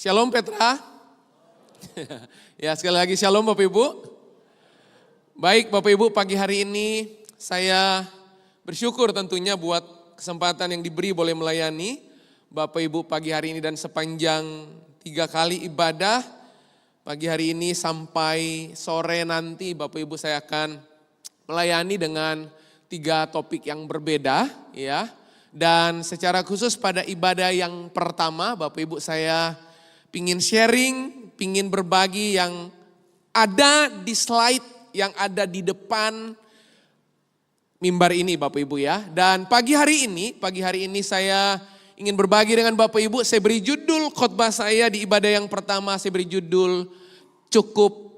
Shalom Petra. Ya sekali lagi shalom Bapak Ibu. Baik Bapak Ibu, pagi hari ini saya bersyukur tentunya buat kesempatan yang diberi boleh melayani Bapak Ibu pagi hari ini dan sepanjang 3 kali ibadah. Pagi hari ini sampai sore nanti Bapak Ibu saya akan melayani dengan 3 topik yang berbeda ya. Dan secara khusus pada ibadah yang pertama Bapak Ibu saya pingin sharing, pingin berbagi yang ada di slide yang ada di depan mimbar ini Bapak Ibu ya. Dan pagi hari ini saya ingin berbagi dengan Bapak Ibu. Saya beri judul khotbah saya di ibadah yang pertama, saya beri judul cukup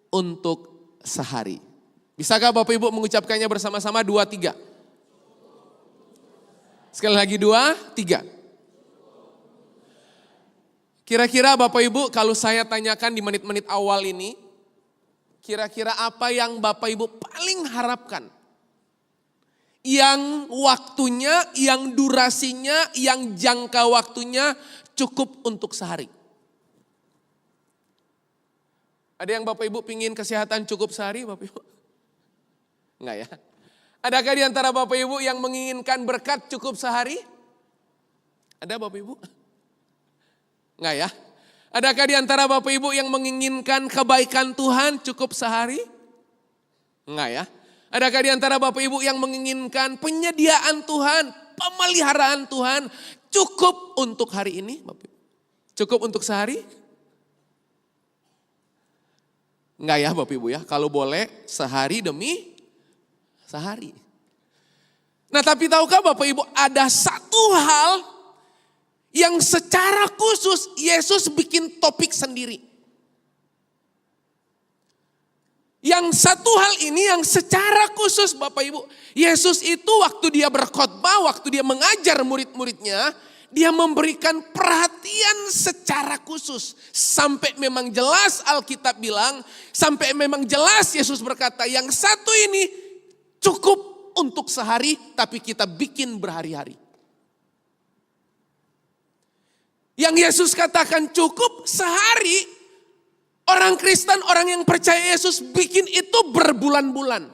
untuk sehari. Bisakah Bapak Ibu mengucapkannya bersama-sama 2, 3? Sekali lagi 2, 3. Kira-kira Bapak Ibu kalau saya tanyakan di menit-menit awal ini, kira-kira apa yang Bapak Ibu paling harapkan? Yang waktunya, yang durasinya, yang jangka waktunya cukup untuk sehari. Ada yang Bapak Ibu pingin kesehatan cukup sehari Bapak Ibu? Enggak ya? Adakah di antara Bapak Ibu yang menginginkan berkat cukup sehari? Ada Bapak Ibu? Enggak ya? Adakah di antara Bapak Ibu yang menginginkan kebaikan Tuhan cukup sehari? Enggak ya? Adakah di antara Bapak Ibu yang menginginkan penyediaan Tuhan, pemeliharaan Tuhan cukup untuk hari ini? Bapak Ibu? Cukup untuk sehari? Enggak ya Bapak Ibu ya? Kalau boleh sehari demi sehari. Nah tapi tahukah Bapak Ibu ada satu hal yang secara khusus Yesus bikin topik sendiri. Yang satu hal ini yang secara khusus Bapak Ibu. Yesus itu waktu dia berkhotbah, waktu dia mengajar murid-muridnya. Dia memberikan perhatian secara khusus. Sampai memang jelas Alkitab bilang, sampai memang jelas Yesus berkata yang satu ini cukup untuk sehari tapi kita bikin berhari-hari. Yang Yesus katakan cukup sehari, orang Kristen, orang yang percaya Yesus bikin itu berbulan-bulan.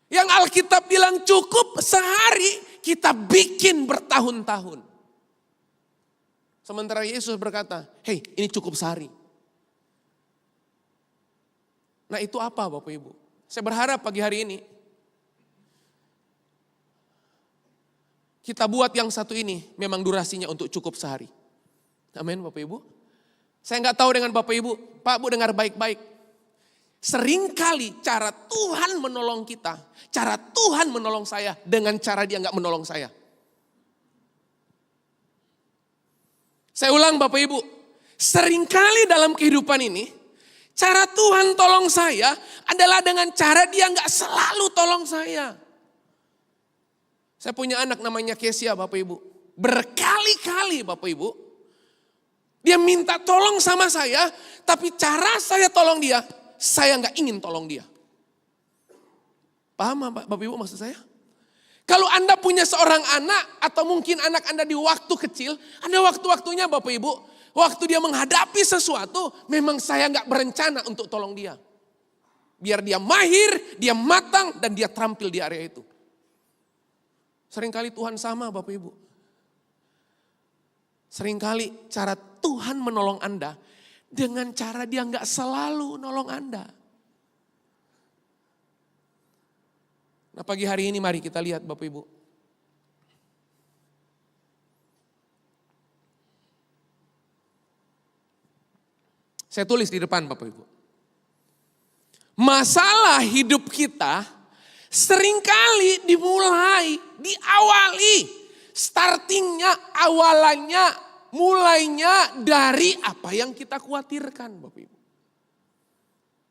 Yang Alkitab bilang cukup sehari, kita bikin bertahun-tahun. Sementara Yesus berkata, hey ini cukup sehari. Nah itu apa Bapak Ibu? Saya berharap pagi hari ini kita buat yang satu ini memang durasinya untuk cukup sehari. Amin Bapak Ibu. Saya nggak tahu dengan Bapak Ibu, Pak Bu dengar baik-baik. Seringkali cara Tuhan menolong kita, cara Tuhan menolong saya dengan cara dia nggak menolong saya. Saya ulang Bapak Ibu, seringkali dalam kehidupan ini, cara Tuhan tolong saya adalah dengan cara dia nggak selalu tolong saya. Saya punya anak namanya Kesia Bapak Ibu. Berkali-kali Bapak Ibu. Dia minta tolong sama saya. Tapi cara saya tolong dia, saya nggak ingin tolong dia. Paham Bapak Ibu maksud saya? Kalau Anda punya seorang anak atau mungkin anak Anda di waktu kecil. Ada waktu-waktunya Bapak Ibu. Waktu dia menghadapi sesuatu, memang saya nggak berencana untuk tolong dia. Biar dia mahir, dia matang, dan dia terampil di area itu. Seringkali Tuhan sama Bapak Ibu. Seringkali cara Tuhan menolong Anda, dengan cara dia nggak selalu nolong Anda. Nah pagi hari ini mari kita lihat Bapak Ibu. Saya tulis di depan Bapak Ibu. Masalah hidup kita seringkali dimulai, diawali. Startingnya, awalannya, mulainya dari apa yang kita khawatirkan Bapak Ibu.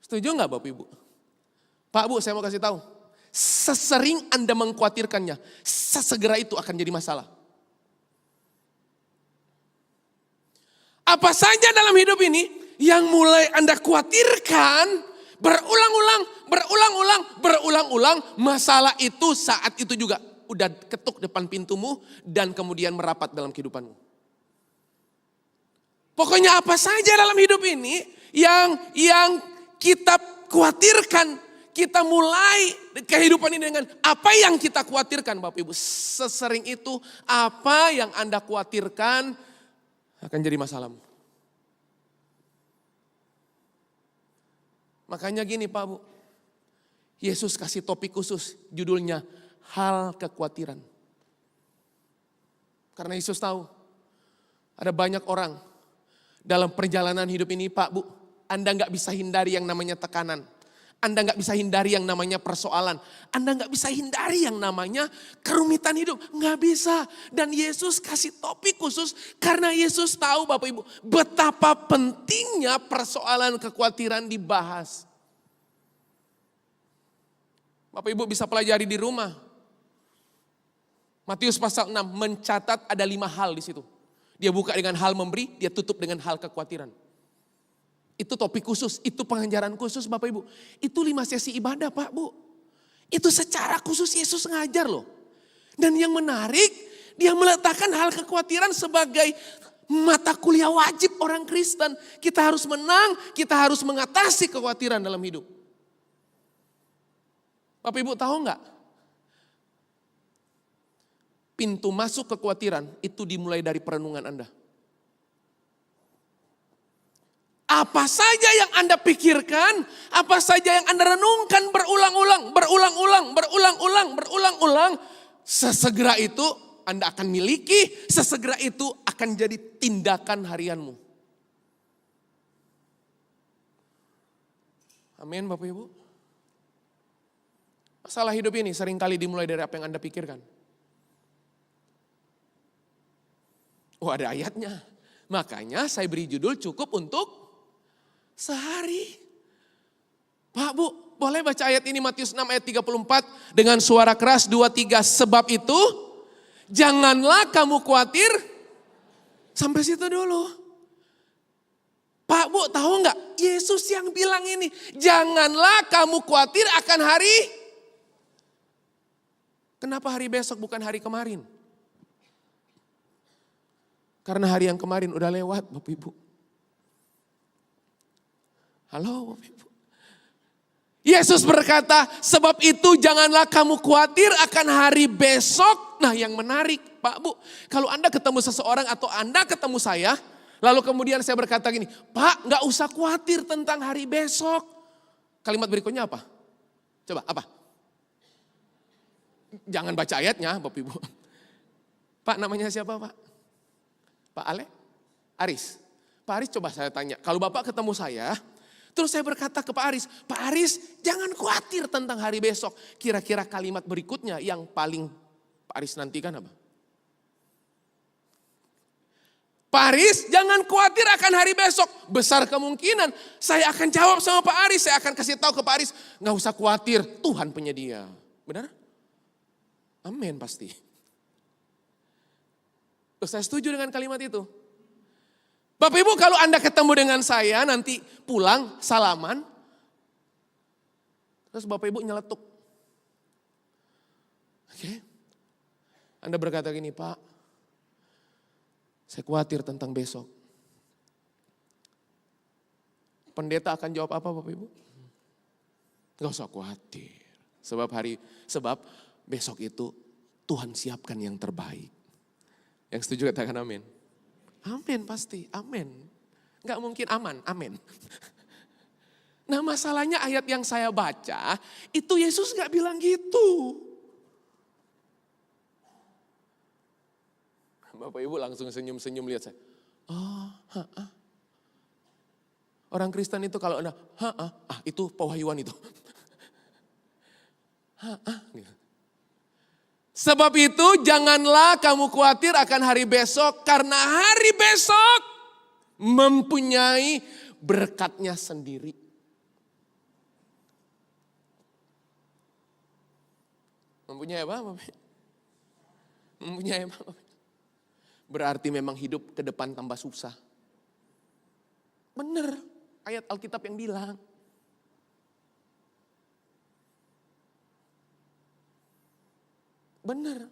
Setuju nggak Bapak Ibu? Pak Bu saya mau kasih tahu. Sesering Anda mengkhawatirkannya, sesegera itu akan jadi masalah. Apa saja dalam hidup ini yang mulai Anda khawatirkan, berulang-ulang, masalah itu saat itu juga udah ketuk depan pintumu dan kemudian merapat dalam kehidupanmu. Pokoknya apa saja dalam hidup ini yang kita khawatirkan, kita mulai kehidupan ini dengan apa yang kita khawatirkan Bapak Ibu. Sesering itu apa yang Anda khawatirkan akan jadi masalahmu. Makanya gini Pak Bu, Yesus kasih topik khusus judulnya hal kekhawatiran. Karena Yesus tahu ada banyak orang dalam perjalanan hidup ini Pak Bu, Anda gak bisa hindari yang namanya tekanan. Anda gak bisa hindari yang namanya persoalan. Anda gak bisa hindari yang namanya kerumitan hidup. Gak bisa. Dan Yesus kasih topik khusus karena Yesus tahu Bapak Ibu betapa pentingnya persoalan kekhawatiran dibahas. Bapak Ibu bisa pelajari di rumah. Matius pasal 6 mencatat ada 5 hal di situ. Dia buka dengan hal memberi, dia tutup dengan hal kekhawatiran. Itu topik khusus, itu pengajaran khusus Bapak Ibu. Itu 5 sesi ibadah Pak Bu. Itu secara khusus Yesus ngajar loh. Dan yang menarik, dia meletakkan hal kekhawatiran sebagai mata kuliah wajib orang Kristen. Kita harus menang, kita harus mengatasi kekhawatiran dalam hidup. Bapak Ibu tahu nggak? Pintu masuk kekhawatiran itu dimulai dari perenungan Anda. Apa saja yang Anda pikirkan, apa saja yang Anda renungkan berulang-ulang, sesegera itu Anda akan miliki, sesegera itu akan jadi tindakan harianmu. Amin Bapak Ibu. Masalah hidup ini seringkali dimulai dari apa yang Anda pikirkan. Oh ada ayatnya, makanya saya beri judul cukup untuk sehari. Pak Bu, boleh baca ayat ini Matius 6 ayat 34 dengan suara keras 2-3. Sebab itu janganlah kamu khawatir. Sampai situ dulu. Pak Bu tahu nggak? Yesus yang bilang ini. Janganlah kamu khawatir akan hari. Kenapa hari besok bukan hari kemarin? Karena hari yang kemarin udah lewat Bapak Ibu. Halo Bapak Ibu. Yesus berkata, sebab itu janganlah kamu khawatir akan hari besok. Nah yang menarik Pak Bu, kalau Anda ketemu seseorang atau Anda ketemu saya, lalu kemudian saya berkata gini, Pak gak usah khawatir tentang hari besok. Kalimat berikutnya apa? Coba apa? Jangan baca ayatnya Bapak Ibu. Pak namanya siapa Pak? Pak Ale? Aris. Pak Aris coba saya tanya, kalau Bapak ketemu saya, terus saya berkata ke Pak Aris jangan khawatir tentang hari besok. Kira-kira kalimat berikutnya yang paling Pak Aris nantikan apa? Pak Aris jangan khawatir akan hari besok. Besar kemungkinan saya akan jawab sama Pak Aris, saya akan kasih tahu ke Pak Aris, gak usah khawatir, Tuhan penyedia. Benar? Amin pasti. Saya setuju dengan kalimat itu. Bapak Ibu kalau Anda ketemu dengan saya nanti pulang salaman. Terus Bapak Ibu nyeletuk. Oke. Anda berkata gini, Pak. Saya khawatir tentang besok. Pendeta akan jawab apa Bapak Ibu? Gak usah khawatir. Sebab besok itu Tuhan siapkan yang terbaik. Yang setuju katakan amin. Amin pasti, amin. Gak mungkin aman, amin. Nah masalahnya ayat yang saya baca, itu Yesus gak bilang gitu. Bapak Ibu langsung senyum-senyum lihat saya. Orang Kristen itu kalau ada, itu pewahyuan itu. Gitu. Sebab itu janganlah kamu khawatir akan hari besok. Karena hari besok mempunyai berkatnya sendiri. Mempunyai apa? Mempunyai apa? Berarti memang hidup ke depan tambah susah. Benar ayat Alkitab yang bilang. Benar.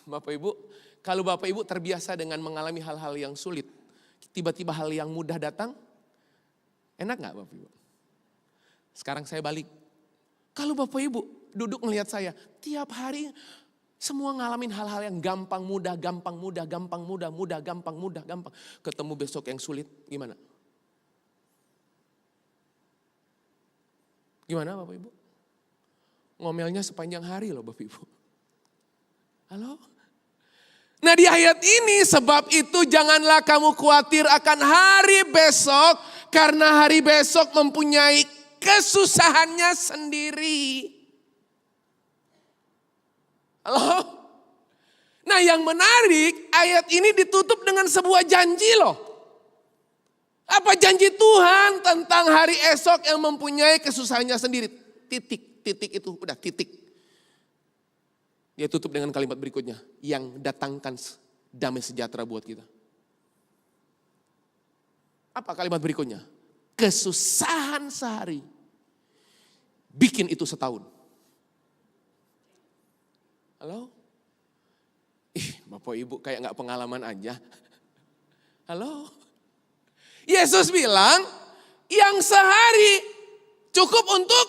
Bapak Ibu, kalau Bapak Ibu terbiasa dengan mengalami hal-hal yang sulit, tiba-tiba hal yang mudah datang, enak gak Bapak Ibu? Sekarang saya balik. Kalau Bapak Ibu duduk melihat saya, tiap hari semua ngalamin hal-hal yang gampang, mudah, gampang, mudah, gampang, mudah, mudah, gampang, mudah, gampang. Ketemu besok yang sulit, gimana? Gimana Bapak Ibu? Ngomelnya sepanjang hari loh Bapak Ibu. Halo? Nah di ayat ini, sebab itu janganlah kamu khawatir akan hari besok, karena hari besok mempunyai kesusahannya sendiri. Halo? Nah yang menarik, ayat ini ditutup dengan sebuah janji loh. Apa janji Tuhan tentang hari esok yang mempunyai kesusahannya sendiri? Titik itu udah titik. Dia tutup dengan kalimat berikutnya, yang datangkan damai sejahtera buat kita. Apa kalimat berikutnya? Kesusahan sehari bikin itu setahun. Halo? Bapak Ibu kayak gak pengalaman aja. Halo? Yesus bilang, yang sehari cukup untuk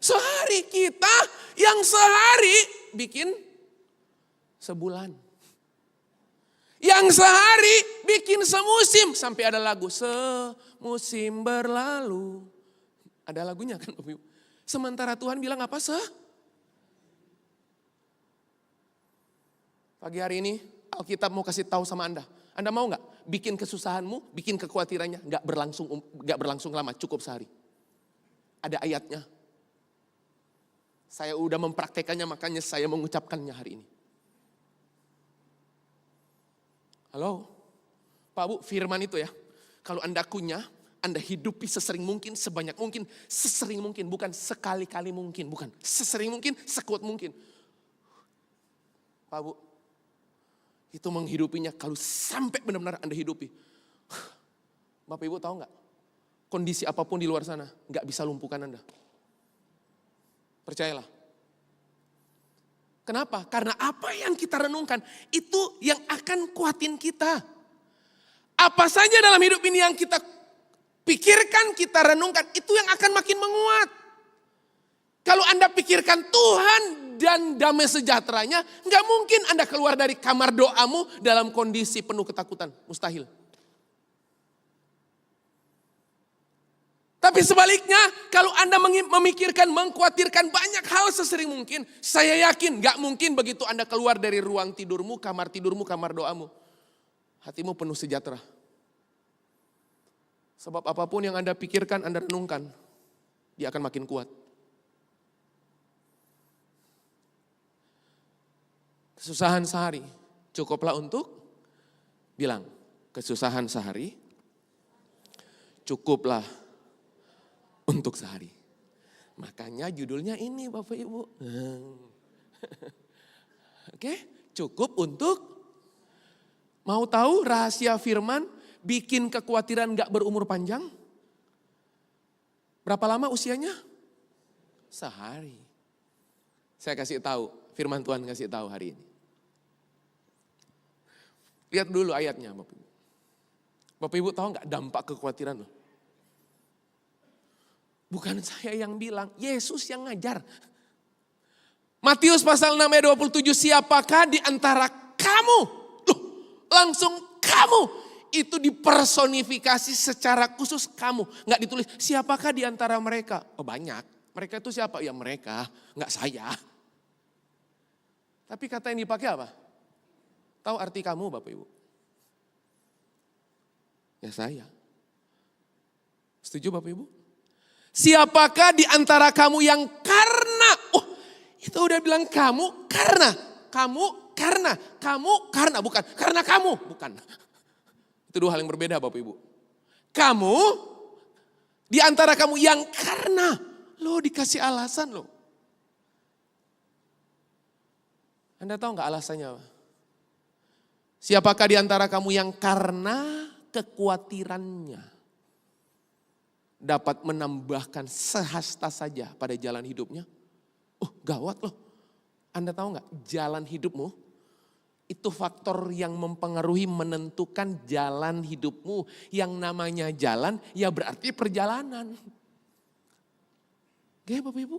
sehari. Kita yang sehari bikin sebulan. Yang sehari bikin semusim. Sampai ada lagu, semusim berlalu. Ada lagunya kan Bapak Ibu. Sementara Tuhan bilang apa? Pagi hari ini Alkitab mau kasih tahu sama Anda. Anda mau gak bikin kesusahanmu, bikin kekhawatirannya gak berlangsung lama, cukup sehari. Ada ayatnya. Saya udah mempraktekannya, makanya saya mengucapkannya hari ini. Halo, Pak Bu, firman itu ya. Kalau Anda kunyah, Anda hidupi sesering mungkin, sebanyak mungkin, sesering mungkin. Bukan sekali-kali mungkin, bukan. Sesering mungkin, sekuat mungkin. Pak Bu, itu menghidupinya kalau sampai benar-benar Anda hidupi. Bapak Ibu tahu gak? Kondisi apapun di luar sana gak bisa lumpuhkan Anda. Percayalah. Kenapa? Karena apa yang kita renungkan itu yang akan kuatin kita. Apa saja dalam hidup ini yang kita pikirkan, kita renungkan, itu yang akan makin menguat. Kalau Anda pikirkan Tuhan dan damai sejahteranya, nggak mungkin Anda keluar dari kamar doamu dalam kondisi penuh ketakutan. Mustahil. Tapi sebaliknya, kalau Anda memikirkan, mengkhawatirkan banyak hal sesering mungkin, saya yakin nggak mungkin begitu Anda keluar dari ruang tidurmu, kamar doamu. Hatimu penuh sejahtera. Sebab apapun yang Anda pikirkan, Anda renungkan, dia akan makin kuat. Kesusahan sehari, cukuplah untuk bilang, kesusahan sehari, cukuplah untuk sehari. Makanya judulnya ini Bapak Ibu. Oke, cukup untuk, mau tahu rahasia firman bikin kekhawatiran gak berumur panjang? Berapa lama usianya? Sehari. Saya kasih tahu, firman Tuhan kasih tahu hari ini. Lihat dulu ayatnya Bapak Ibu. Bapak Ibu tahu gak dampak kekhawatiran loh? Bukan saya yang bilang, Yesus yang ngajar. Matius pasal 6 ayat 27, siapakah di antara kamu? Loh, langsung kamu. Itu dipersonifikasi secara khusus kamu. Gak ditulis, siapakah di antara mereka? Oh banyak. Mereka itu siapa? Ya mereka, gak saya. Tapi kata yang dipakai apa? Tahu arti kamu Bapak Ibu? Ya saya. Setuju Bapak Ibu? Siapakah di antara kamu yang karena, itu udah bilang kamu karena, bukan karena kamu, bukan. Itu dua hal yang berbeda Bapak Ibu. Kamu, di antara kamu yang karena, lo dikasih alasan lo. Anda tahu gak alasannya apa? Siapakah di antara kamu yang karena kekhawatirannya dapat menambahkan sehasta saja pada jalan hidupnya? Oh gawat loh. Anda tahu gak jalan hidupmu Itu faktor yang mempengaruhi menentukan jalan hidupmu. Yang namanya jalan ya berarti perjalanan. Oke Bapak Ibu.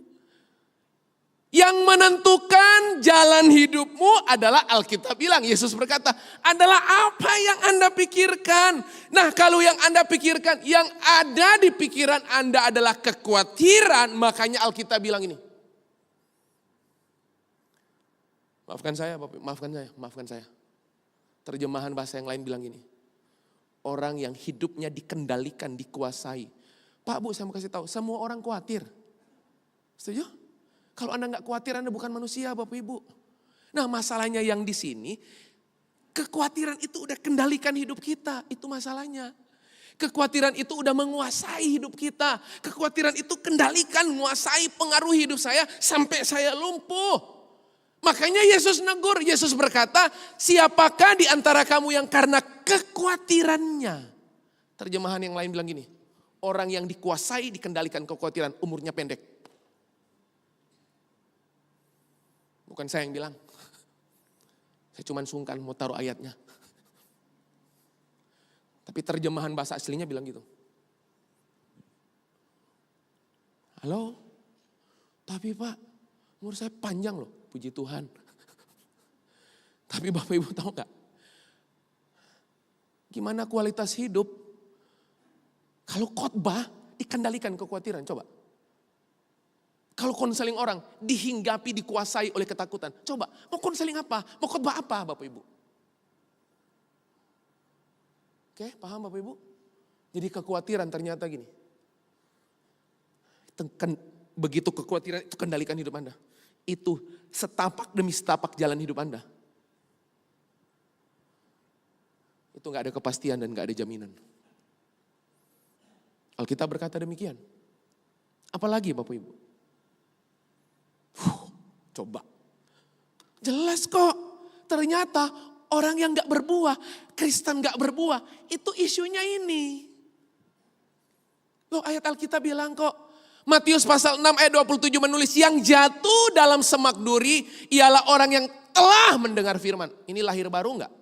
Yang menentukan jalan hidupmu adalah Alkitab bilang. Yesus berkata, adalah apa yang Anda pikirkan. Nah kalau yang Anda pikirkan, yang ada di pikiran Anda adalah kekhawatiran. Makanya Alkitab bilang ini. Maafkan saya Bapak, maafkan saya. Terjemahan bahasa yang lain bilang gini. Orang yang hidupnya dikendalikan, dikuasai. Pak Bu saya mau kasih tahu, semua orang khawatir. Setuju? Kalau Anda nggak khawatir, Anda bukan manusia Bapak Ibu. Nah masalahnya yang di sini, kekhawatiran itu udah kendalikan hidup kita. Itu masalahnya. Kekhawatiran itu udah menguasai hidup kita. Kekhawatiran itu kendalikan, menguasai pengaruh hidup saya sampai saya lumpuh. Makanya Yesus negur, Yesus berkata, siapakah di antara kamu yang karena kekhawatirannya. Terjemahan yang lain bilang gini, orang yang dikuasai, dikendalikan kekhawatiran, umurnya pendek. Bukan saya yang bilang. Saya cuma sungkan mau taruh ayatnya. Tapi terjemahan bahasa aslinya bilang gitu. Halo? Tapi Pak, umur saya panjang loh, puji Tuhan. Tapi Bapak Ibu tahu gak? Gimana kualitas hidup? Kalau khotbah dikendalikan kekhawatiran, coba. Kalau konseling orang dihinggapi, dikuasai oleh ketakutan. Coba, mau konseling apa? Mau khotbah apa Bapak Ibu? Oke, paham Bapak Ibu? Jadi kekhawatiran ternyata gini. Begitu kekhawatiran itu kendalikan hidup Anda. Itu setapak demi setapak jalan hidup Anda. Itu gak ada kepastian dan gak ada jaminan. Alkitab berkata demikian. Apalagi Bapak Ibu? Coba. Jelas kok. Ternyata orang yang gak berbuah, Kristen gak berbuah, itu isunya ini. Loh ayat Alkitab bilang kok. Matius pasal 6 ayat 27 menulis, yang jatuh dalam semak duri ialah orang yang telah mendengar firman. Ini lahir baru enggak?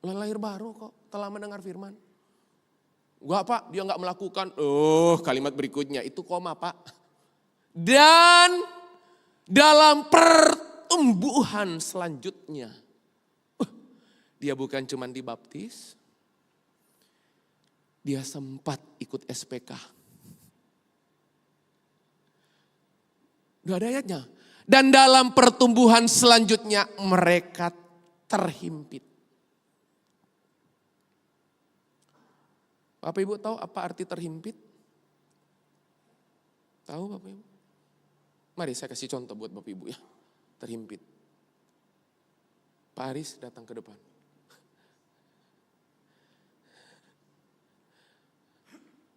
Lahir baru kok, telah mendengar firman. Enggak Pak, dia enggak melakukan. Kalimat berikutnya itu koma Pak. Dan dalam pertumbuhan selanjutnya. Dia bukan cuma dibaptis. Dia sempat ikut SPK. Udah ada ayatnya. Dan dalam pertumbuhan selanjutnya mereka terhimpit. Bapak Ibu tahu apa arti terhimpit? Tahu Bapak Ibu? Mari saya kasih contoh buat Bapak Ibu ya. Terhimpit. Pak Aris datang ke depan.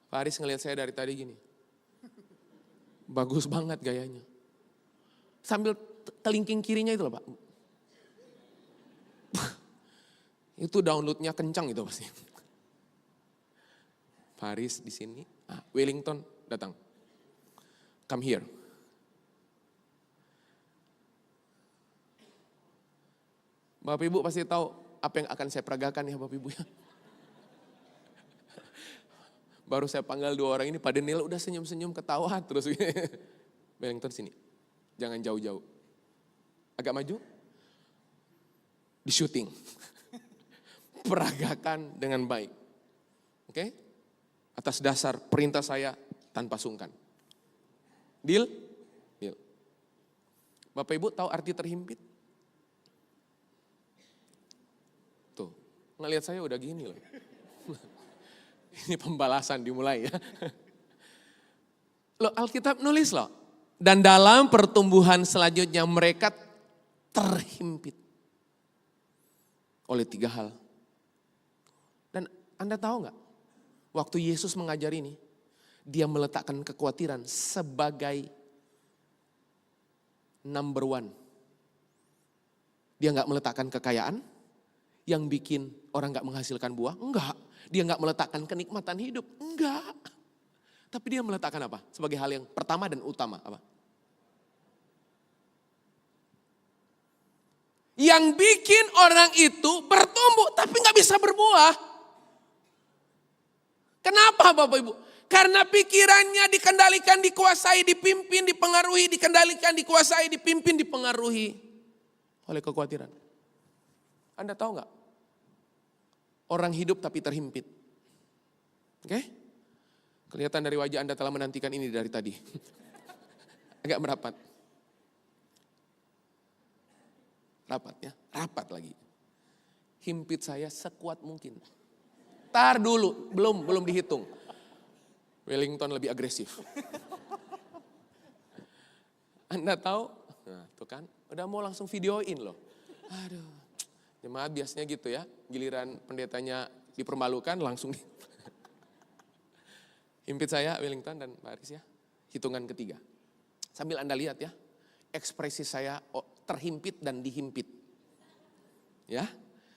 Pak Aris ngelihat saya dari tadi gini. Bagus banget gayanya. Sambil kelingking kirinya itu loh Pak. Itu downloadnya kencang itu pasti. Paris di sini, Wellington datang. Come here. Bapak Ibu pasti tahu apa yang akan saya peragakan ya Bapak Ibu ya. Baru saya panggil dua orang ini, Pak Daniel udah senyum-senyum ketawa terus. Wellington sini, jangan jauh-jauh. Agak maju, di syuting. Peragakan dengan baik. Oke? Atas dasar perintah saya tanpa sungkan. Deal? Deal. Bapak Ibu tahu arti terhimpit? Tuh, ngelihat saya udah gini loh. Ini pembalasan dimulai ya. Loh Alkitab nulis loh. Dan dalam pertumbuhan selanjutnya mereka terhimpit. Oleh 3 hal. Dan Anda tahu gak? Waktu Yesus mengajar ini. Dia meletakkan kekhawatiran sebagai number 1. Dia gak meletakkan kekayaan. Yang bikin orang gak menghasilkan buah. Enggak. Dia gak meletakkan kenikmatan hidup. Enggak. Tapi dia meletakkan apa? Sebagai hal yang pertama dan utama. Apa? Yang bikin orang itu bertumbuh tapi gak bisa berbuah. Kenapa Bapak Ibu? Karena pikirannya dikendalikan, dikuasai, dipimpin, dipengaruhi, dikendalikan, dikuasai, dipimpin, dipengaruhi oleh kekhawatiran. Anda tahu gak? Orang hidup tapi terhimpit. Oke? Kelihatan dari wajah Anda telah menantikan ini dari tadi. Agak merapat. Rapat ya, rapat lagi. Himpit saya sekuat mungkin. Tar dulu, belum dihitung. Wellington lebih agresif. Anda tahu? Nah, tuh kan, udah mau langsung videoin loh. Aduh, jemaat biasanya gitu ya, giliran pendetanya dipermalukan langsung. Himpit saya, Wellington dan Pak Aris ya, hitungan ketiga. Sambil Anda lihat ya, ekspresi saya terhimpit dan dihimpit. Ya,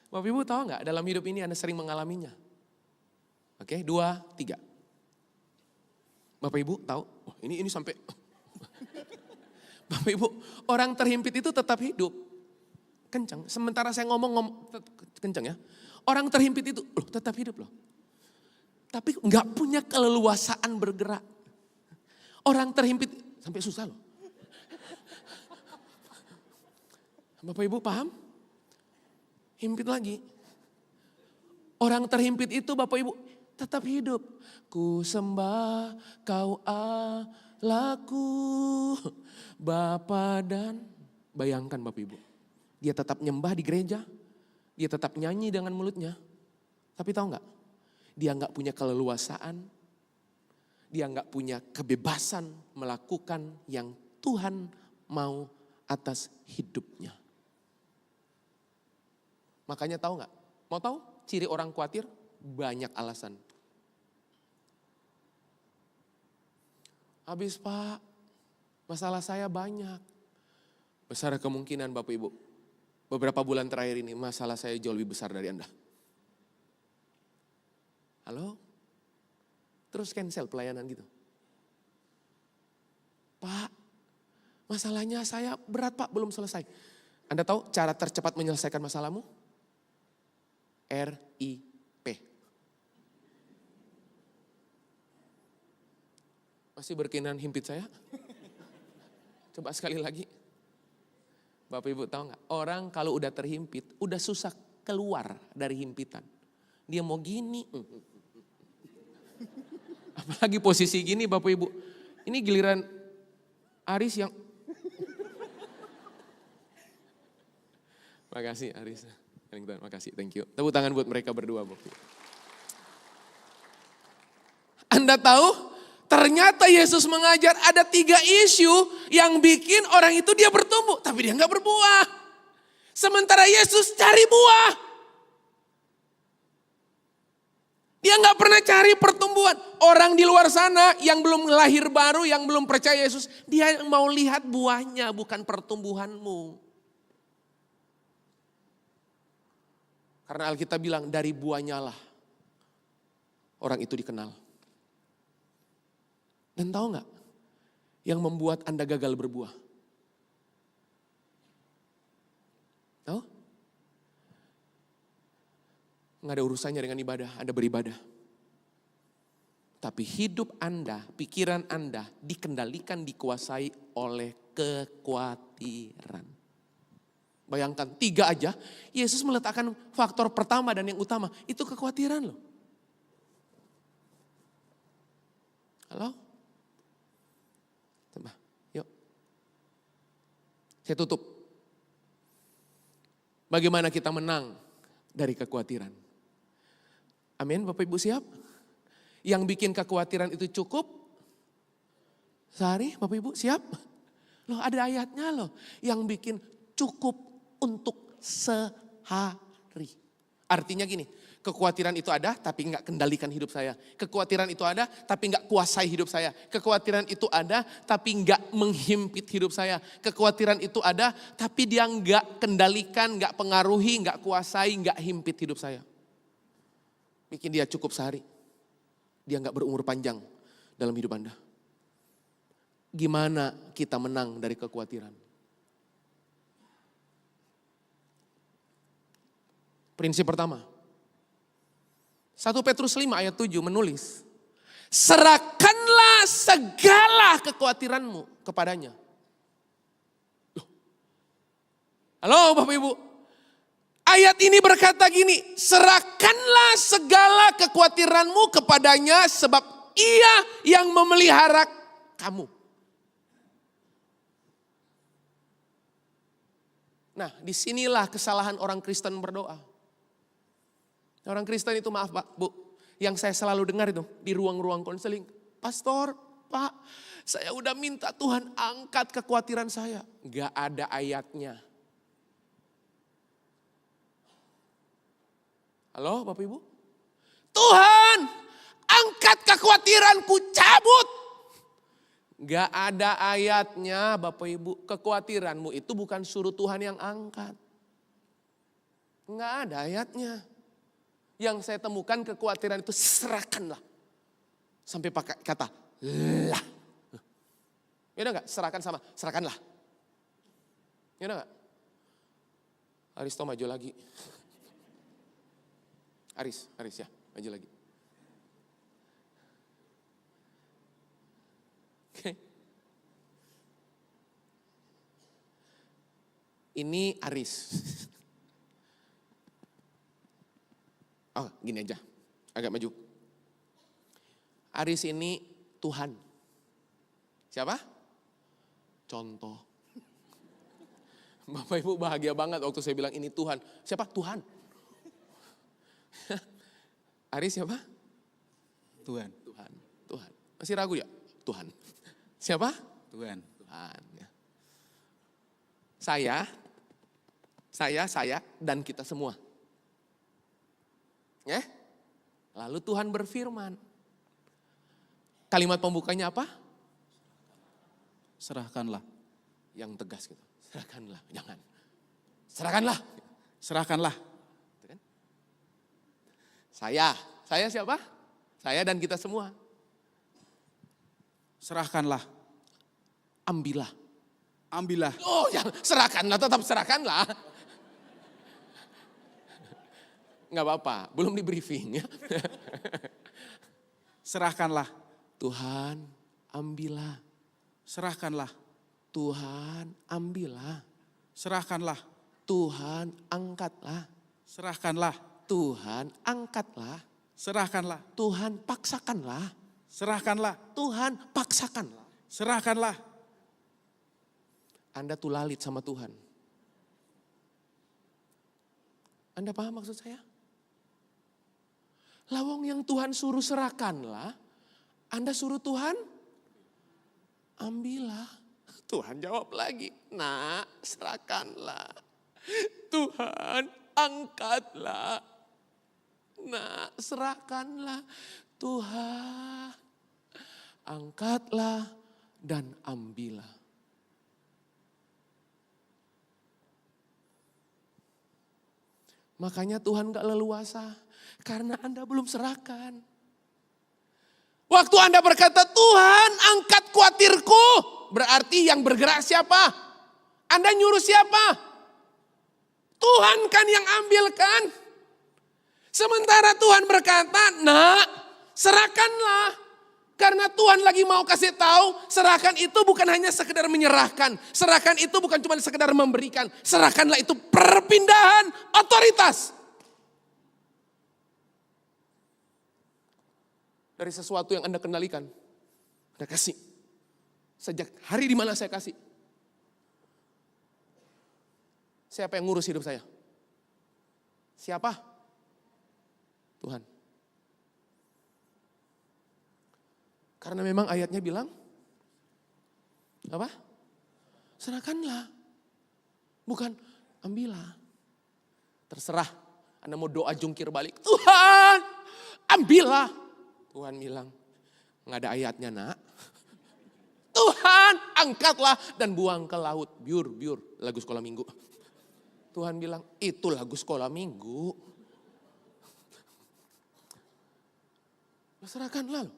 Bapak Ibu tahu nggak dalam hidup ini Anda sering mengalaminya? Oke, 2, 3. Bapak Ibu tahu? Oh, ini sampai. Bapak Ibu, orang terhimpit itu tetap hidup. Kencang, sementara saya ngomong kencang ya. Orang terhimpit itu tetap hidup loh. Tapi nggak punya keleluasaan bergerak. Orang terhimpit sampai susah loh. Bapak Ibu paham? Himpit lagi. Orang terhimpit itu Bapak Ibu tetap hidup. Ku sembah kau Allahku, Bapa dan bayangkan Bapak Ibu. Dia tetap nyembah di gereja. Dia tetap nyanyi dengan mulutnya. Tapi tahu gak? Dia gak punya keleluasaan. Dia gak punya kebebasan melakukan yang Tuhan mau atas hidupnya. Makanya tahu gak? Mau tahu ciri orang khawatir? Banyak alasan. Habis Pak, masalah saya banyak. Besar kemungkinan Bapak Ibu, beberapa bulan terakhir ini masalah saya jauh lebih besar dari Anda. Halo? Terus cancel pelayanan gitu. Pak, masalahnya saya berat Pak, belum selesai. Anda tahu cara tercepat menyelesaikan masalahmu? RIP. Masih berkenan himpit saya? Coba sekali lagi. Bapak Ibu tahu gak? Orang kalau udah terhimpit, udah susah keluar dari himpitan. Dia mau gini. Apalagi posisi gini Bapak Ibu. Ini giliran Aris yang. Makasih Aris. Makasih, thank you. Tepuk tangan buat mereka berdua Bapak. Anda tahu? Ternyata Yesus mengajar ada 3 isu yang bikin orang itu dia bertumbuh. Tapi dia gak berbuah. Sementara Yesus cari buah. Dia gak pernah cari pertumbuhan. Orang di luar sana yang belum lahir baru, yang belum percaya Yesus. Dia mau lihat buahnya bukan pertumbuhanmu. Karena Alkitab bilang dari buahnya lah orang itu dikenal. Dan tahu gak yang membuat Anda gagal berbuah? Tahu? Gak ada urusannya dengan ibadah, Anda beribadah. Tapi hidup Anda, pikiran Anda dikendalikan, dikuasai oleh kekhawatiran. Bayangkan 3 aja, Yesus meletakkan faktor pertama dan yang utama, itu kekhawatiran loh. Halo? Coba, yuk. Saya tutup. Bagaimana kita menang dari kekhawatiran? Amin, Bapak Ibu siap? Yang bikin kekhawatiran itu cukup? Sehari, Bapak Ibu siap? Loh ada ayatnya loh, yang bikin cukup untuk sehari. Artinya gini, kekhawatiran itu ada tapi gak kendalikan hidup saya. Kekhawatiran itu ada tapi gak kuasai hidup saya. Kekhawatiran itu ada tapi gak menghimpit hidup saya. Kekhawatiran itu ada tapi dia gak kendalikan, gak pengaruhi, gak kuasai, gak himpit hidup saya. Bikin dia cukup sehari. Dia gak berumur panjang dalam hidup Anda. Gimana kita menang dari kekhawatiran? Prinsip pertama. 1 Petrus 5 ayat 7 menulis, serahkanlah segala kekhawatiranmu kepadanya. Loh. Halo Bapak Ibu. Ayat ini berkata gini, serahkanlah segala kekhawatiranmu kepadanya sebab ia yang memelihara kamu. Nah, disinilah kesalahan orang Kristen berdoa. Orang Kristen itu maaf Pak, Bu, yang saya selalu dengar itu di ruang-ruang konseling. Pastor, Pak, saya udah minta Tuhan angkat kekhawatiran saya. Gak ada ayatnya. Halo Bapak Ibu? Tuhan, angkat kekhawatiranku, cabut. Gak ada ayatnya Bapak Ibu. Kekhawatiranmu itu bukan suruh Tuhan yang angkat. Gak ada ayatnya. Yang saya temukan kekhawatiran itu serahkanlah. Sampai pakai kata lah. Ya udah gak? Serahkan sama serahkanlah. Ya udah gak? Aristo maju lagi. Aris ya, maju lagi. Oke. Ini Aris. Oh, gini aja. Agak maju. Aris ini Tuhan. Siapa? Contoh. Bapak Ibu bahagia banget waktu saya bilang ini Tuhan. Siapa? Tuhan. Aris siapa? Tuhan. Tuhan. Masih ragu ya? Tuhan. Siapa? Tuhan. Tuhan. Ya. Saya, dan kita semua. Ya? Lalu Tuhan berfirman. Kalimat pembukanya apa? Serahkanlah. Yang tegas gitu. Serahkanlah, jangan. Serahkanlah. Serahkanlah. Saya siapa? Saya dan kita semua. Serahkanlah. Ambillah. Ambillah. Oh ya, serahkanlah, tetap serahkanlah. Enggak apa-apa, belum di briefing ya. Serahkanlah. Tuhan, ambillah. Serahkanlah. Tuhan, ambillah. Serahkanlah. Tuhan, angkatlah. Serahkanlah. Tuhan, angkatlah. Serahkanlah. Tuhan, paksakanlah. Serahkanlah. Tuhan, paksakanlah. Serahkanlah. Anda tuh lalit sama Tuhan. Anda paham maksud saya? Lawang yang Tuhan suruh serahkanlah, Anda suruh Tuhan, ambillah. Tuhan jawab lagi, nak serahkanlah. Tuhan angkatlah. Nak serahkanlah. Tuhan angkatlah dan ambillah. Makanya Tuhan gak leluasa. Karena Anda belum serahkan. Waktu Anda berkata, Tuhan angkat khawatirku. Berarti yang bergerak siapa? Anda nyuruh siapa? Tuhan kan yang ambilkan. Sementara Tuhan berkata, nak serahkanlah. Karena Tuhan lagi mau kasih tahu, serahkan itu bukan hanya sekedar menyerahkan. Serahkan itu bukan cuma sekedar memberikan. Serahkanlah itu perpindahan otoritas. Dari sesuatu yang Anda kendalikan, Anda kasih. Sejak hari di mana saya kasih. Siapa yang ngurus hidup saya? Siapa? Tuhan. Karena memang ayatnya bilang, apa? Serahkanlah. Bukan ambillah. Terserah, Anda mau doa jungkir balik. Tuhan, ambillah. Tuhan bilang, nggak ada ayatnya nak. Tuhan, angkatlah dan buang ke laut. Biur, lagu sekolah minggu. Tuhan bilang, itu lagu sekolah minggu. Serahkanlah.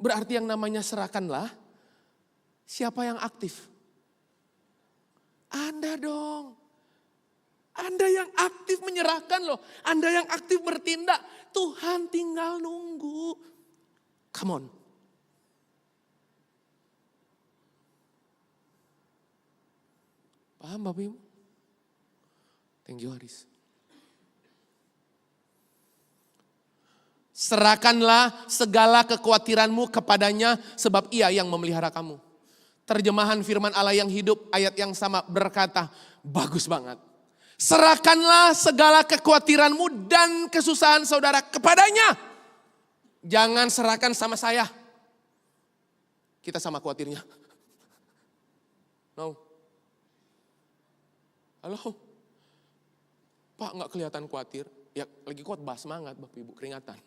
Berarti yang namanya serahkanlah, siapa yang aktif? Anda dong. Anda yang aktif menyerahkan loh. Anda yang aktif bertindak. Tuhan tinggal nunggu. Come on. Paham Bapak Ibu? Thank you Haris. Serahkanlah segala kekhawatiranmu kepadanya sebab ia yang memelihara kamu. Terjemahan firman Allah yang hidup ayat yang sama berkata, bagus banget. Serahkanlah segala kekhawatiranmu dan kesusahan saudara kepadanya. Jangan serahkan sama saya. Kita sama khawatirnya. No. Halo. Pak gak kelihatan khawatir. Ya lagi khotbah semangat Bapak Ibu keringatan.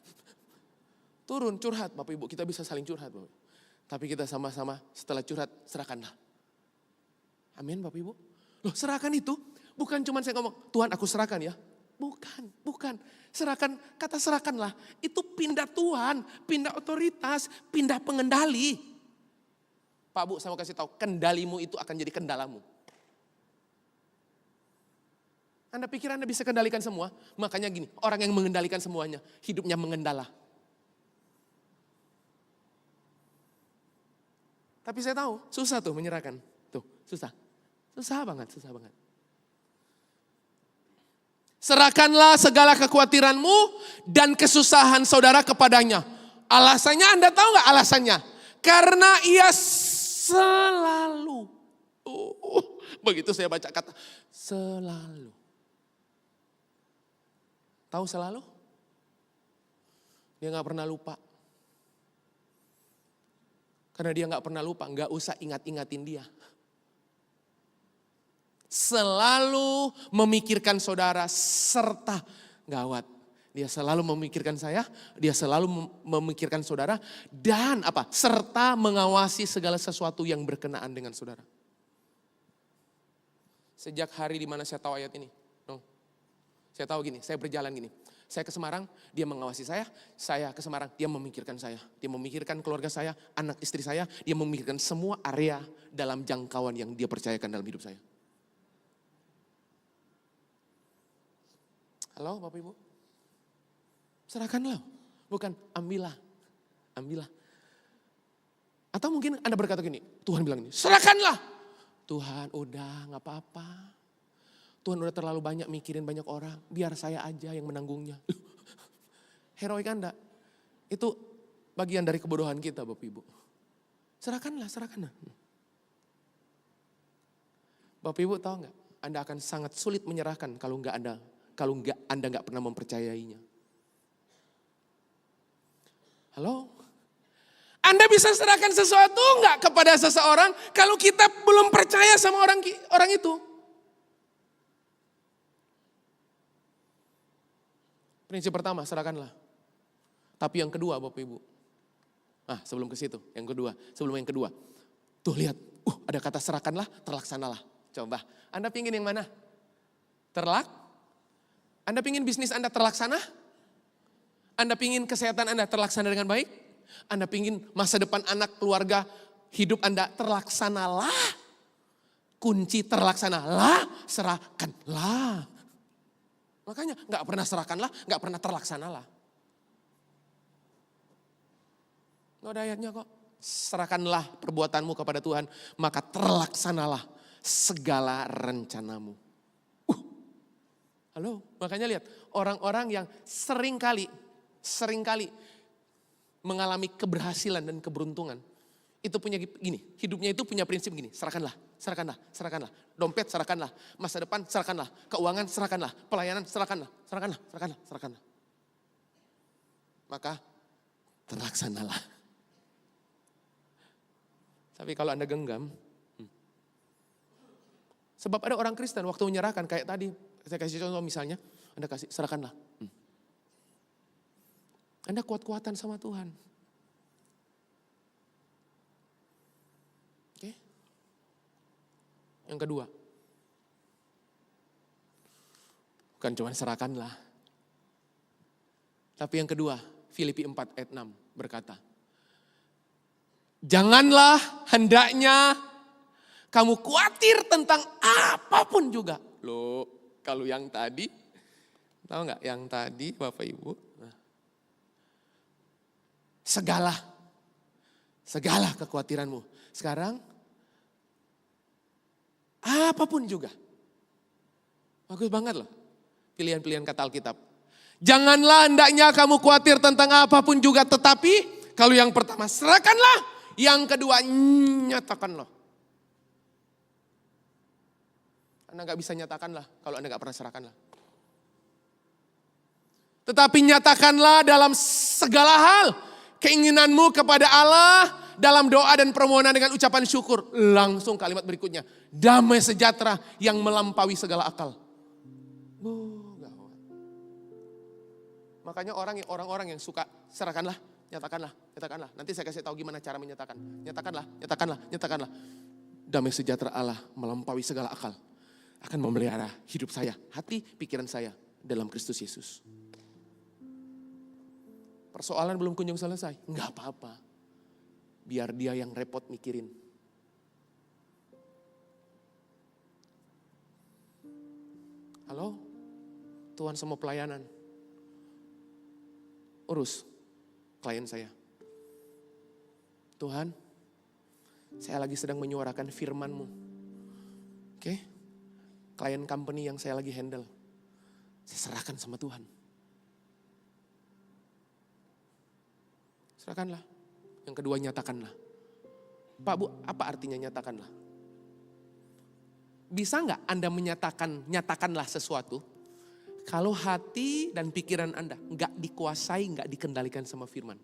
Turun curhat Bapak Ibu, kita bisa saling curhat Bapak. Tapi kita sama-sama setelah curhat serahkanlah. Amin Bapak Ibu. Loh serahkan itu bukan cuma saya ngomong Tuhan aku serahkan ya. Bukan. Serahkan, kata serahkanlah itu pindah Tuhan, pindah otoritas, pindah pengendali. Pak Bu saya mau kasih tahu kendalimu itu akan jadi kendalamu. Anda pikir Anda bisa kendalikan semua? Makanya gini, orang yang mengendalikan semuanya, hidupnya mengendala. Tapi saya tahu, susah tuh menyerahkan. Tuh, susah. Susah banget. Serahkanlah segala kekhawatiranmu dan kesusahan saudara kepadanya. Alasannya Anda tahu gak alasannya? Karena ia selalu. Begitu saya baca kata selalu. Tahu selalu? Dia gak pernah lupa. Karena dia gak pernah lupa, gak usah ingat-ingatin dia. Selalu memikirkan saudara serta gawat. Dia selalu memikirkan saya, dia selalu memikirkan saudara. Dan apa? Serta mengawasi segala sesuatu yang berkenaan dengan saudara. Sejak hari dimana saya tahu ayat ini. Saya tahu gini, saya berjalan gini. Saya ke Semarang, dia mengawasi saya ke Semarang, dia memikirkan saya. Dia memikirkan keluarga saya, anak istri saya, dia memikirkan semua area dalam jangkauan yang dia percayakan dalam hidup saya. Halo Bapak Ibu? Serahkanlah, bukan ambillah. Atau mungkin Anda berkata gini, Tuhan bilang ini, serahkanlah. Tuhan udah gak apa-apa. Tuhan udah terlalu banyak mikirin banyak orang, biar saya aja yang menanggungnya. Heroik Anda, itu bagian dari kebodohan kita Bapak Ibu. Serahkanlah. Bapak Ibu tahu nggak? Anda akan sangat sulit menyerahkan kalau Anda nggak pernah mempercayainya. Halo? Anda bisa serahkan sesuatu nggak kepada seseorang kalau kita belum percaya sama orang itu? Prinsip pertama, serahkanlah. Tapi yang kedua Bapak Ibu. Sebelum ke situ, sebelum yang kedua. Tuh lihat, ada kata serahkanlah, terlaksanalah. Coba, Anda pingin yang mana? Anda pingin bisnis Anda terlaksana? Anda pingin kesehatan Anda terlaksana dengan baik? Anda pingin masa depan anak, keluarga, hidup Anda terlaksanalah. Kunci terlaksanalah, serahkanlah. Makanya gak pernah serahkanlah, gak pernah terlaksanalah. Gak ada ayatnya kok. Serahkanlah perbuatanmu kepada Tuhan, maka terlaksanalah segala rencanamu. Halo, makanya lihat orang-orang yang sering kali mengalami keberhasilan dan keberuntungan. Itu punya gini, hidupnya itu punya prinsip gini, serahkanlah. Dompet serahkanlah, masa depan serahkanlah, keuangan serahkanlah, pelayanan serahkanlah. Maka terlaksanalah. Tapi kalau Anda genggam, sebab ada orang Kristen waktu menyerahkan kayak tadi, saya kasih contoh misalnya, Anda kasih serahkanlah. Anda kuat-kuatan sama Tuhan. Oke? Yang kedua, bukan cuma serahkanlah. Tapi yang kedua, Filipi 4 ayat 6 berkata, janganlah hendaknya kamu khawatir tentang apapun juga. Loh, Kalau yang tadi, tahu nggak yang tadi Bapak Ibu? Nah. Segala kekhawatiranmu. Sekarang, apapun juga. Bagus banget loh, pilihan-pilihan kata Alkitab. Janganlah hendaknya kamu khawatir tentang apapun juga, tetapi kalau yang pertama serahkanlah, yang kedua nyatakanlah. Anda gak bisa nyatakanlah kalau Anda gak pernah serahkanlah. Tetapi nyatakanlah dalam segala hal keinginanmu kepada Allah dalam doa dan permohonan dengan ucapan syukur. Langsung kalimat berikutnya, damai sejahtera yang melampaui segala akal. Makanya orang-orang yang suka serahkanlah, nyatakanlah. Nanti saya kasih tahu gimana cara menyatakan. Nyatakanlah. Damai sejahtera Allah melampaui segala akal akan memelihara hidup saya, hati, pikiran saya dalam Kristus Yesus. Persoalan belum kunjung selesai, enggak apa-apa. Biar dia yang repot mikirin. Halo, Tuhan semua pelayanan. Urus klien saya. Tuhan, saya lagi sedang menyuarakan firman-Mu. Oke, klien company yang saya lagi handle, saya serahkan sama Tuhan. Serahkanlah. Yang kedua, nyatakanlah. Pak Bu, apa artinya nyatakanlah? Bisa nggak Anda nyatakanlah sesuatu kalau hati dan pikiran Anda nggak dikuasai, nggak dikendalikan sama firman?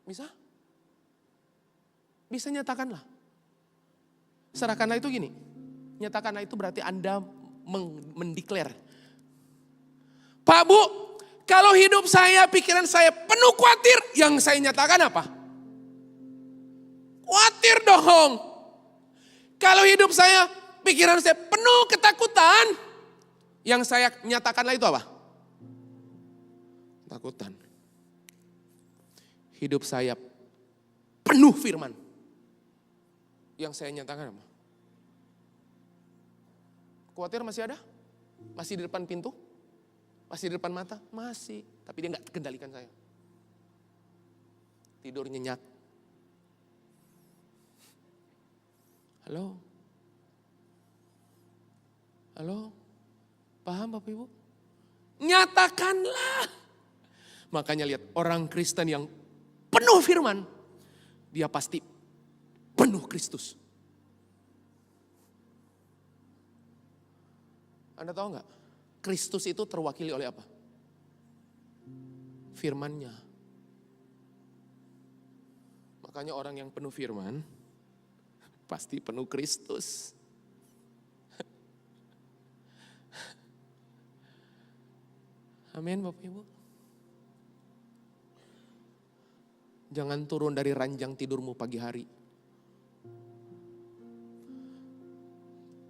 Bisa? Bisa nyatakanlah. Serahkanlah itu gini. Nyatakanlah itu berarti Anda mendeklar. Pak Bu, kalau hidup saya, pikiran saya penuh khawatir, yang saya nyatakan apa? Khawatir dong. Kalau hidup saya, pikiran saya penuh ketakutan, yang saya nyatakanlah itu apa? Ketakutan. Hidup saya penuh firman. Yang saya nyatakan apa? Khawatir masih ada? Masih di depan pintu? Masih di depan mata? Masih. Tapi dia gak kendalikan saya. Tidur nyenyak. Halo? Halo? Paham Bapak Ibu? Nyatakanlah. Makanya lihat orang Kristen yang penuh firman, dia pasti penuh Kristus. Anda tahu gak? Kristus itu terwakili oleh apa? Firman-Nya. Makanya orang yang penuh firman pasti penuh Kristus. Amin Bapak Ibu. Jangan turun dari ranjang tidurmu pagi hari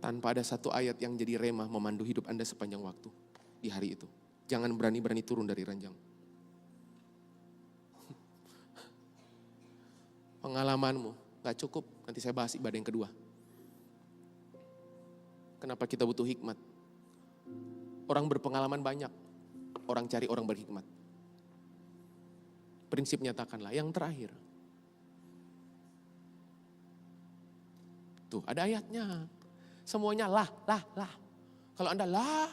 tanpa ada satu ayat yang jadi remah memandu hidup Anda sepanjang waktu di hari itu. Jangan berani-berani turun dari ranjang. Pengalamanmu gak cukup, nanti saya bahas ibadah yang kedua. Kenapa kita butuh hikmat? Orang berpengalaman banyak, orang cari orang berhikmat. Prinsip nyatakanlah. Yang terakhir, tuh ada ayatnya. Semuanya lah. Kalau Anda lah.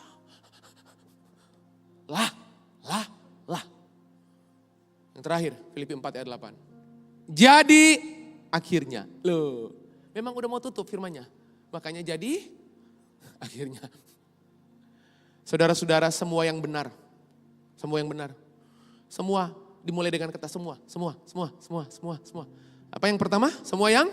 Yang terakhir, Filipi 4 ayat 8. Jadi akhirnya, loh, memang udah mau tutup firmannya. Makanya jadi akhirnya. Saudara-saudara, semua yang benar. Semua dimulai dengan kata semua. Apa yang pertama? Semua yang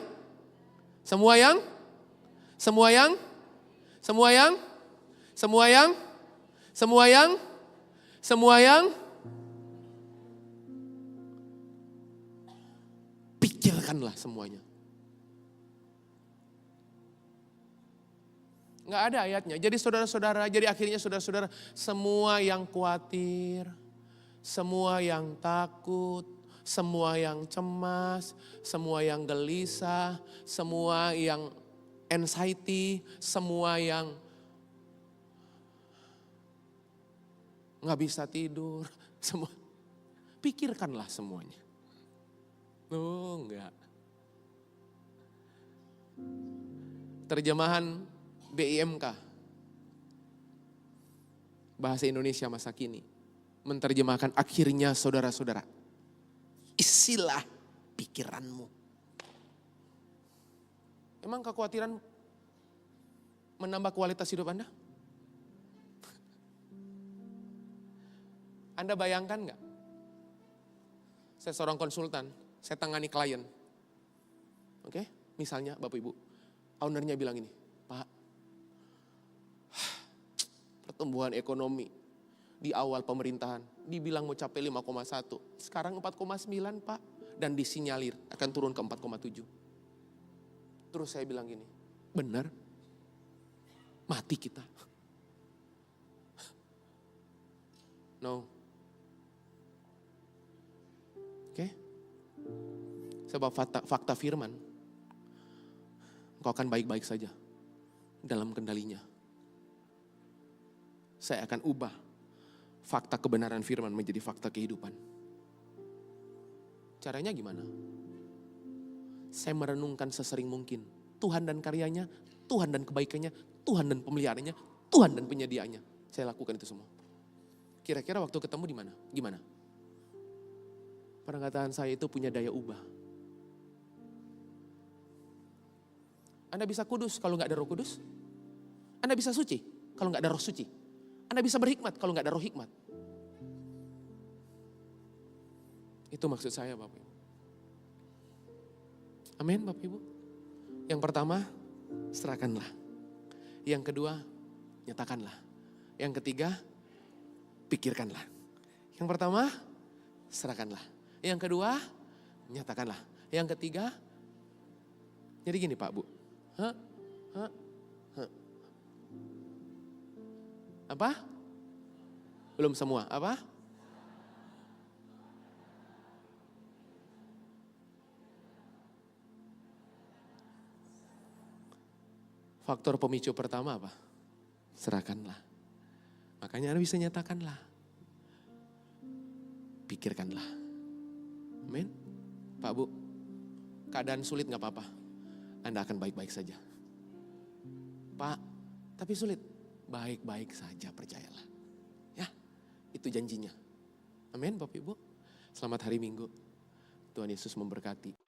pikirkanlah semuanya. Nggak ada ayatnya. Jadi saudara-saudara, jadi akhirnya saudara-saudara, semua yang khawatir, semua yang takut, semua yang cemas, semua yang gelisah, semua yang anxiety, semua yang nggak bisa tidur, semua. Pikirkanlah semuanya. Oh enggak. Terjemahan BIMK, Bahasa Indonesia Masa Kini, menerjemahkan akhirnya saudara-saudara, isilah pikiranmu. Emang kekhawatiran menambah kualitas hidup Anda? Anda bayangkan nggak? Saya seorang konsultan, saya tangani klien. Oke, misalnya Bapak Ibu, ownernya bilang ini, Pak, pertumbuhan ekonomi di awal pemerintahan dibilang mau capai 5,1, sekarang 4,9 Pak, dan disinyalir akan turun ke 4,7. Terus saya bilang gini, benar? Mati kita. No. Oke? Sebab fakta firman, engkau akan baik-baik saja dalam kendalinya. Saya akan ubah fakta kebenaran firman menjadi fakta kehidupan. Caranya gimana? Saya merenungkan sesering mungkin Tuhan dan karyanya, Tuhan dan kebaikannya, Tuhan dan pemeliharaannya, Tuhan dan penyediaannya. Saya lakukan itu semua. Kira-kira waktu ketemu di mana? Gimana? Perkataan saya itu punya daya ubah. Anda bisa kudus kalau nggak ada Roh Kudus. Anda bisa suci kalau nggak ada Roh Suci. Anda bisa berhikmat kalau nggak ada Roh Hikmat. Itu maksud saya Bapak Ibu. Amin Bapak Ibu. Yang pertama, serahkanlah. Yang kedua, nyatakanlah. Yang ketiga, pikirkanlah. Yang pertama, serahkanlah. Yang kedua, nyatakanlah. Yang ketiga, jadi gini Pak Bu. Apa? Belum semua, apa? Faktor pemicu pertama apa? Serahkanlah. Makanya Anda bisa nyatakanlah. Pikirkanlah. Amin. Pak Bu, keadaan sulit gak apa-apa. Anda akan baik-baik saja. Pak, tapi sulit. Baik-baik saja, percayalah. Ya, itu janjinya. Amin Bapak Ibu. Selamat hari Minggu. Tuhan Yesus memberkati.